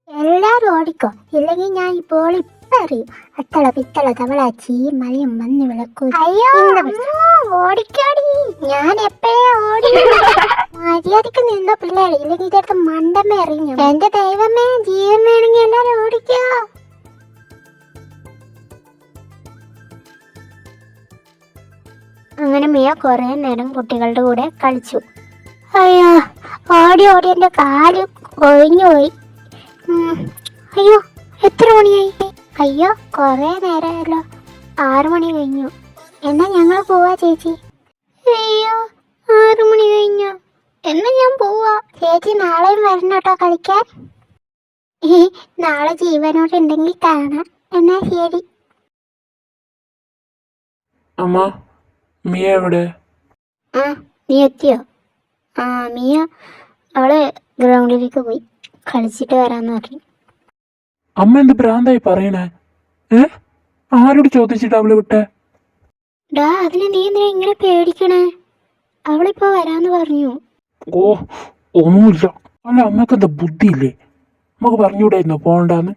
എല്ലാരും ഓടിക്കോ, ഇല്ലെങ്കിൽ ഞാൻ ഇപ്പോൾ ഇപ്പൊ അറിയും. അത്തള പിത്തള തവളാച്ചി മലയും വന്ന് വിളക്കൂ. അയ്യോ ഓടിക്കാടി, ഞാൻ എപ്പോഴേ ഓടി. മര്യാദക്ക് നിന്നോ പിള്ളേരെ, ഇല്ലെങ്കിൽ ഇതെടുത്ത് മണ്ടമ്മ എറിഞ്ഞു. എന്റെ ദൈവമേ, ജീവൻ വേണമെങ്കിൽ എല്ലാരും ഓടിക്കോ. അങ്ങനെ മിയ കുറെ നേരം കുട്ടികളുടെ കൂടെ കളിച്ചു. അയ്യോ, ഓടി ഓടി എന്റെ കാല് കൊഴിഞ്ഞു പോയി. അയ്യോ, എത്ര മണിയായി? അയ്യോ, കൊറേ നേരമായല്ലോ. 6 മണി കഴിഞ്ഞു. എന്നാ ഞങ്ങൾ പോവാ ചേച്ചി. അയ്യോ, 6 മണി കഴിഞ്ഞു. എന്നാ ഞാൻ പോവാ ചേച്ചി. നാളെയും വരണം കേട്ടോ കളിക്കാൻ. നാളെ ജീവനോട് ഉണ്ടെങ്കിൽ കാണാം. എന്നാ ശരി. അമ്മ, മിയ എവിടെ? നീ എത്തിയോ? മിയ അവള് ഗ്രൗണ്ടിലേക്ക് പോയി കളിച്ചിട്ട് വരാന്ന് പറഞ്ഞു. അമ്മ എന്ത് ഭ്രാന്തായി പറയണേ? ആരോട് ചോദിച്ചിട്ട് അവള് വിട്ടെ? ഡാ, അതിന് നീ എന്തിനാ ഇങ്ങനെ പേടിക്കണേ? അവളിപ്പോ വരാന്ന് പറഞ്ഞു. ഓ, ഒന്നുമില്ല. അല്ല, അമ്മക്ക് എന്താ ബുദ്ധിയില്ലേ? നമുക്ക് പറഞ്ഞുകൂടായിരുന്നോ പോണ്ടാന്ന്?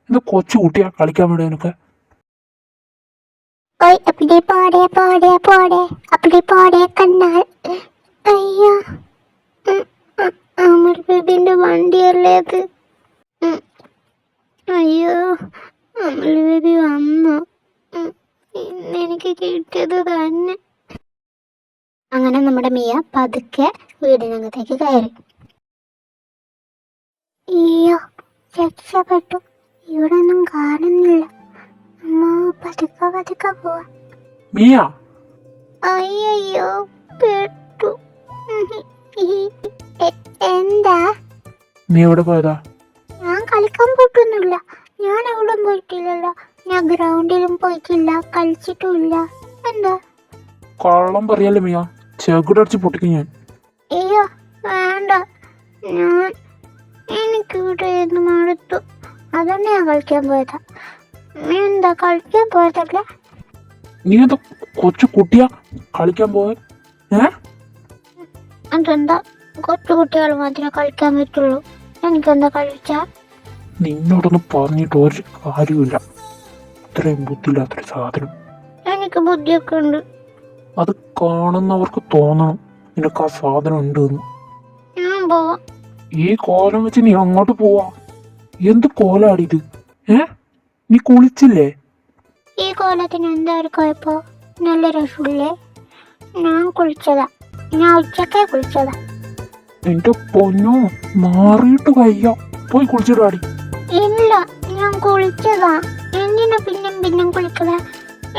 എന്താ കൊച്ചു കുട്ടിയാ കളിക്കാൻ വിടാനൊക്കെ? അയ്യോ, അമർ ബേബിന്റെ വണ്ടിയല്ലേ അത്? അയ്യോ, അമൽ ബേബി വന്നു. ഇന്നെനിക്ക് കിട്ടിയത് തന്നെ. അങ്ങനെ നമ്മുടെ മിയ പതുക്കെ വീടിനകത്തേക്ക് കയറി. അയ്യോ, രക്ഷപ്പെട്ടു. ഇവിടെ ഒന്നും കാണുന്നില്ല. പതുക്കെ പതുക്കെ പോവാ. മിയ, അയ്യോ, പെട്ടു. എന്താ? നീ എവിടെ പോയതാ? ഞാൻ കളിക്കാൻ പോയിട്ടൊന്നുമില്ല. ഞാൻ എവിടെ പോയിട്ടില്ലല്ലോ. ഞാൻ ഗ്രൗണ്ടിലും പോയിട്ടില്ല, കളിച്ചിട്ടുമില്ല. എന്താ? കള്ളം പറയല്ലേ മിയ, ചെകുടടിച്ച് പൊട്ടിക്കും ഞാൻ. അയ്യോ വേണ്ട, എനിക്കിവിടെ ഇരുന്ന് മടുത്തു. അതുകൊണ്ട് ഞാൻ കളിക്കാൻ പോയതാ. എന്താ കളിക്കാൻ പോയതല്ലേ? നീ എന്താ കൊച്ചു കുട്ടിയാ കളിക്കാൻ പോയ? അതെന്താ, കൊച്ചു കുട്ടികൾ മാത്രമേ കളിക്കാൻ പറ്റുള്ളൂ. എനിക്കെന്താ കളിച്ചാ? നിന്നോടൊന്നും പറഞ്ഞിട്ട് ഒരു കാര്യമില്ല. ഇത്രയും ബുദ്ധിയില്ലാത്തൊരു സാധനം. എനിക്ക് ബുദ്ധിയൊക്കെ ഉണ്ട്. അത് കാണുന്നവർക്ക് തോന്നണം നിനക്ക് ആ സാധനം ഉണ്ട് എന്ന്. ഞാൻ പോവാ. ഈ കോലം വെച്ച് നീ അങ്ങോട്ട് പോവാ? എന്ത് കോലാടിത്? നീ കുളിച്ചില്ലേ? ഈ കോലത്തിന് എന്താ ഒരു കുഴപ്പോ? നല്ല രസമില്ലേ? ഞാൻ കുളിച്ചതാ. ഞാൻ ഉച്ചക്കേ കുളിച്ചതാ. എന്റെ പൊന്നോ, മാറിയിട്ട് വയ്യ. പോയി കുളിച്ചിടാടി. ഇല്ല, ഞാൻ കുളിച്ചതാ. എന്തിനാ പിന്നും കുളിക്കല?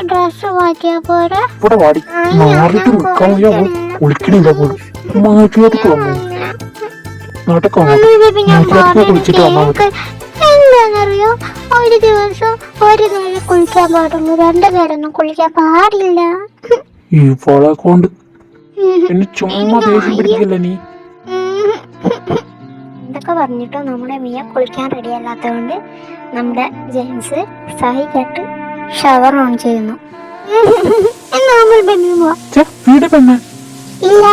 ഡ്രസ് മാറ്റിയാ പോരാ? ഇവിടെ വാടി. മാറിയിട്ട് നിൽക്കാൻ വയ്യ, കുളിക്കണില്ല പോലും. മാറ്റിയാർക്ക് വന്നു നാട്ടൊക്കെ കുളിച്ചിട്ട് വന്നാൽ മതി. എന്താണെന്നറിയോ, ഒരു ദിവസം ഒരു നേരം കുളിക്കാൻ പാടുള്ളൂ, 2 നേരമൊന്നും കുളിക്കാൻ പാടില്ല. ഈ ഫോളെ കൊണ്ട് എന്നെ ചുമ്മാ ദേഷ്യം പിടിക്കല്ലേ നീ? ഇതൊക്കെ പറഞ്ഞിട്ടോ നമ്മുടെ മിയ കുളിക്കാൻ റെഡി അല്ലാത്തതുകൊണ്ട് നമ്മുടെ ജെയിംസ് സഹികെട്ട് ഷവർ ഓൺ ചെയ്യുന്നു. ഇല്ല.